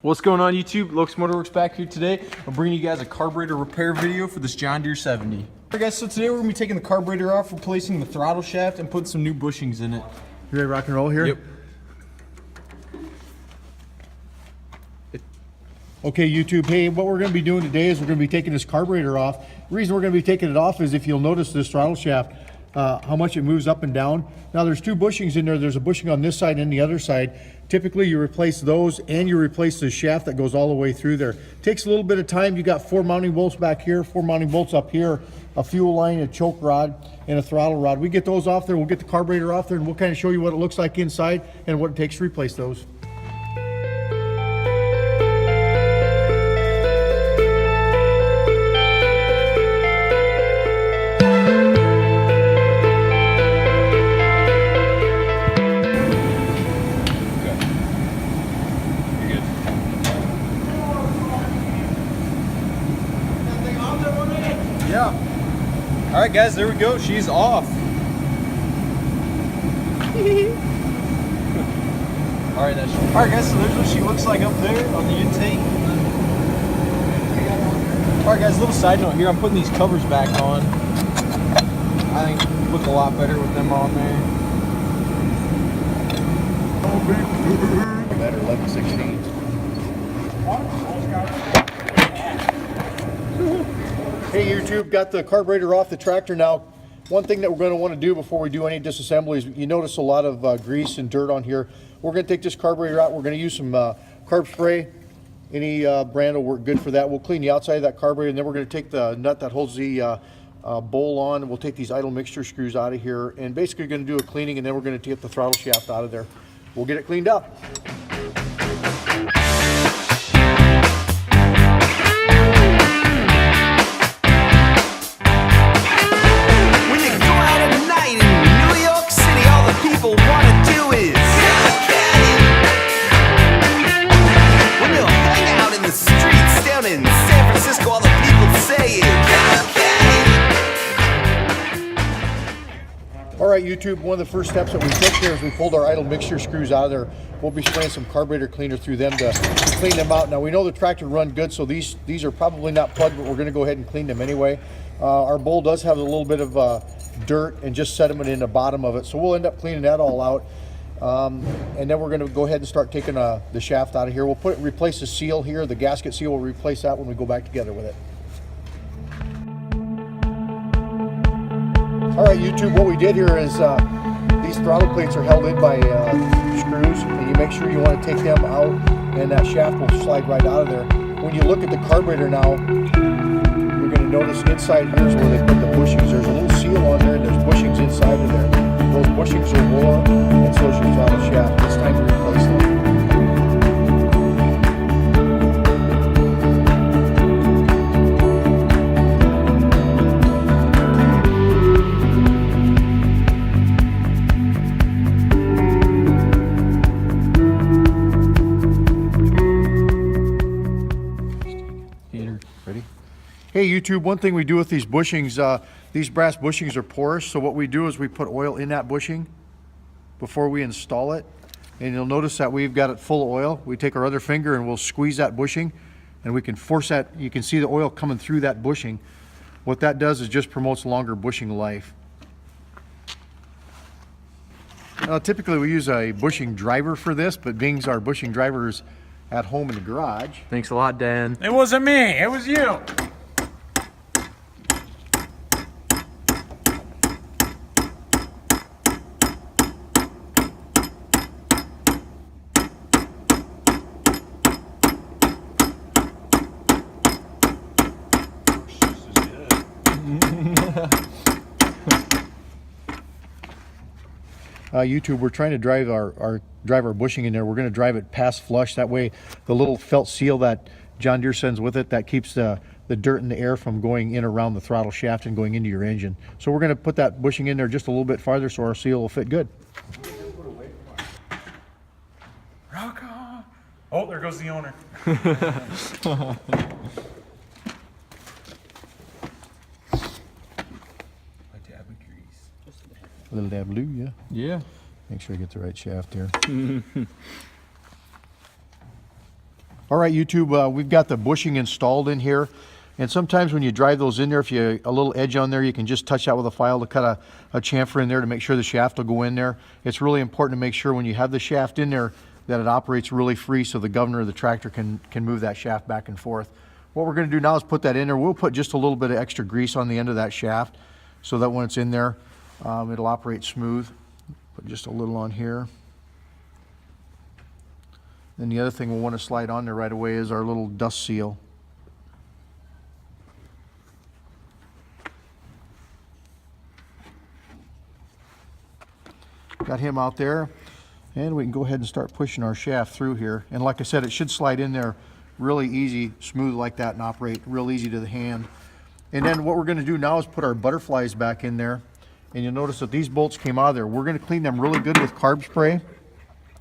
What's going on YouTube? Locust Motorworks back here today. I'm bringing you guys a carburetor repair video for this John Deere 70. Alright guys, so today we're going to be taking the carburetor off, replacing the throttle shaft, and putting some new bushings in it. You ready to rock and roll here? Yep. Okay YouTube, hey, what we're going to be doing today is we're going to be taking this carburetor off. The reason we're going to be taking it off is if you'll notice this throttle shaft, how much it moves up and down. Now there's two bushings in there. There's a bushing on this side and the other side. Typically you replace those and you replace the shaft that goes all the way through there. Takes a little bit of time. You got 4 mounting bolts back here, 4 mounting bolts up here, a fuel line, a choke rod, and a throttle rod. We get those off there, we'll get the carburetor off there, and we'll kind of show you what it looks like inside and what it takes to replace those. Yeah. Alright guys, there we go. She's off. Alright guys, so there's what she looks like up there on the intake. Alright guys, little side note here. I'm putting these covers back on. I think look a lot better with them on there. Better 11/16. Hey YouTube, got the carburetor off the tractor now. One thing that we're going to want to do before we do any disassembly is you notice a lot of grease and dirt on here. We're going to take this carburetor out. We're going to use some Carb spray. Any brand will work good for that. We'll clean the outside of that carburetor, and then we're going to take the nut that holds the bowl on. We'll take these idle mixture screws out of here, and basically going to do a cleaning, and then we're going to get the throttle shaft out of there. We'll get it cleaned up. Alright YouTube, one of the first steps that we took here is we pulled our idle mixture screws out of there. We'll be spraying some carburetor cleaner through them to clean them out. Now we know the tractor run good, so these are probably not plugged, but we're going to go ahead and clean them anyway. Our bowl does have a little bit of dirt and just sediment in the bottom of it, so we'll end up cleaning that all out. And then we're going to go ahead and start taking the shaft out of here. We'll replace the seal here, the gasket seal. We'll replace that when we go back together with it. Alright YouTube, what we did here is these throttle plates are held in by screws, and you make sure you want to take them out, and that shaft will slide right out of there. When you look at the carburetor now, you're going to notice inside here is where they put the bushings. There's a little seal on there, and there's bushings inside of there. Those bushings are worn, and so is your throttle shaft. It's time to replace them. Ready? Hey YouTube, one thing we do with these bushings, these brass bushings are porous, so what we do is we put oil in that bushing before we install it, and you'll notice that we've got it full of oil. We take our other finger and we'll squeeze that bushing, and we can force that. You can see the oil coming through that bushing. What that does is just promotes longer bushing life. Typically we use a bushing driver for this, but being our bushing driver is at home in the garage. Thanks a lot, Dan. It wasn't me, it was you. YouTube, we're trying to drive our bushing in there. We're going to drive it past flush. That way the little felt seal that John Deere sends with it, that keeps the dirt and the air from going in around the throttle shaft and going into your engine. So we're going to put that bushing in there just a little bit farther so our seal will fit good. Rock on. Oh, there goes the owner. A little dab of blue, yeah? Yeah. Make sure I get the right shaft here. All right, YouTube, we've got the bushing installed in here. And sometimes when you drive those in there, if you a little edge on there, you can just touch that with a file to cut a chamfer in there to make sure the shaft will go in there. It's really important to make sure when you have the shaft in there that it operates really free so the governor of the tractor can move that shaft back and forth. What we're going to do now is put that in there. We'll put just a little bit of extra grease on the end of that shaft so that when it's in there, it'll operate smooth. Put just a little on here. Then the other thing we'll want to slide on there right away is our little dust seal. Got him out there, and we can go ahead and start pushing our shaft through here. And like I said, it should slide in there really easy, smooth like that, and operate real easy to the hand. And then what we're going to do now is put our butterflies back in there. And you'll notice that these bolts came out of there. We're going to clean them really good with carb spray.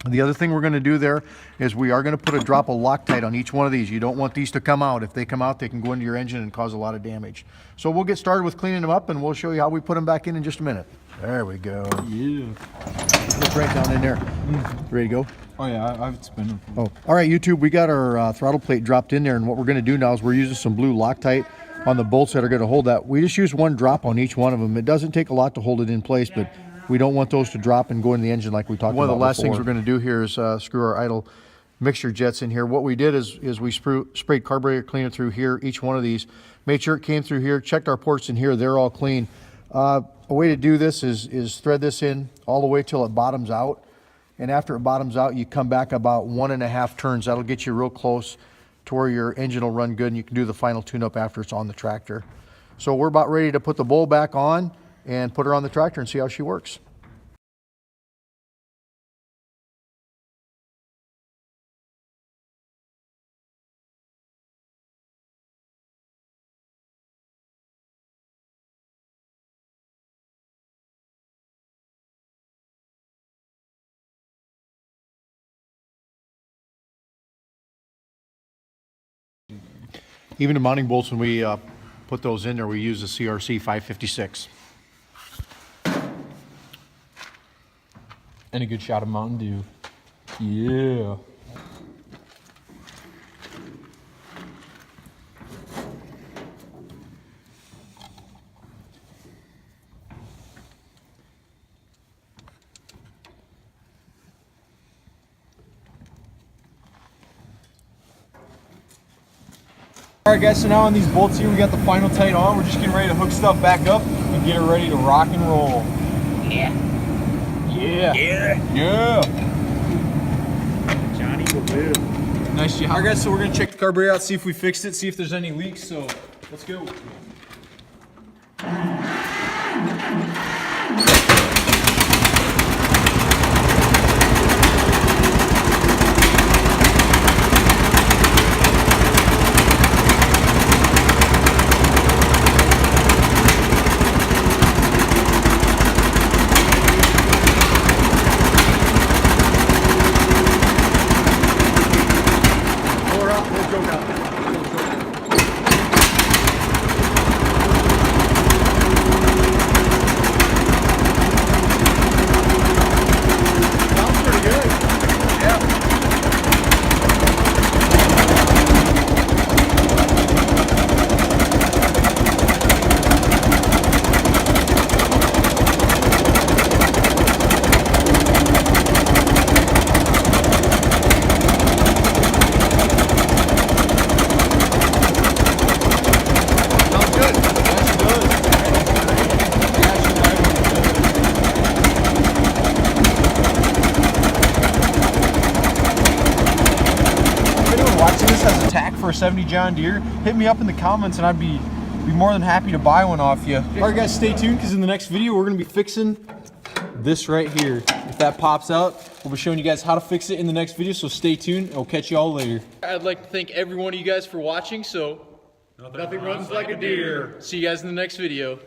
The other thing we're going to do there is we are going to put a drop of Loctite on each one of these. You don't want these to come out. If they come out, they can go into your engine and cause a lot of damage. So we'll get started with cleaning them up, and we'll show you how we put them back in just a minute. There we go. Yeah. Look right down in there. Ready to go? Oh yeah, I've spin them. Oh, all right, YouTube, we got our throttle plate dropped in there, and what we're going to do now is we're using some blue Loctite on the bolts that are going to hold that. We just use one drop on each one of them. It doesn't take a lot to hold it in place, but we don't want those to drop and go in the engine like we talked about. One of the last things we're going to do here is screw our idle mixture jets in here. What we did is we sprayed carburetor cleaner through here, each one of these, made sure it came through here, checked our ports in here, they're all clean. A way to do this is thread this in all the way till it bottoms out. And after it bottoms out, you come back about 1.5 turns. That'll get you real close to where your engine will run good, and you can do the final tune-up after it's on the tractor. So we're about ready to put the bowl back on and put her on the tractor and see how she works. Even the mounting bolts, when we put those in there, we use the CRC 556. And a good shot of Mountain Dew. Yeah. Alright guys, so now on these bolts here, we got the final tight on. We're just getting ready to hook stuff back up and get it ready to rock and roll. Yeah. Yeah. Yeah. Yeah. Johnny will live. Nice job. Alright guys, so we're going to check the carburetor out, see if we fixed it, see if there's any leaks, so let's go. Watching this has a tack for a 70 John Deere, hit me up in the comments and I'd be more than happy to buy one off you. Alright guys, stay tuned because in the next video we're going to be fixing this right here. If that pops out, we'll be showing you guys how to fix it in the next video, so stay tuned and we'll catch you all later. I'd like to thank every one of you guys for watching, so Nothing runs like a deer. see you guys in the next video.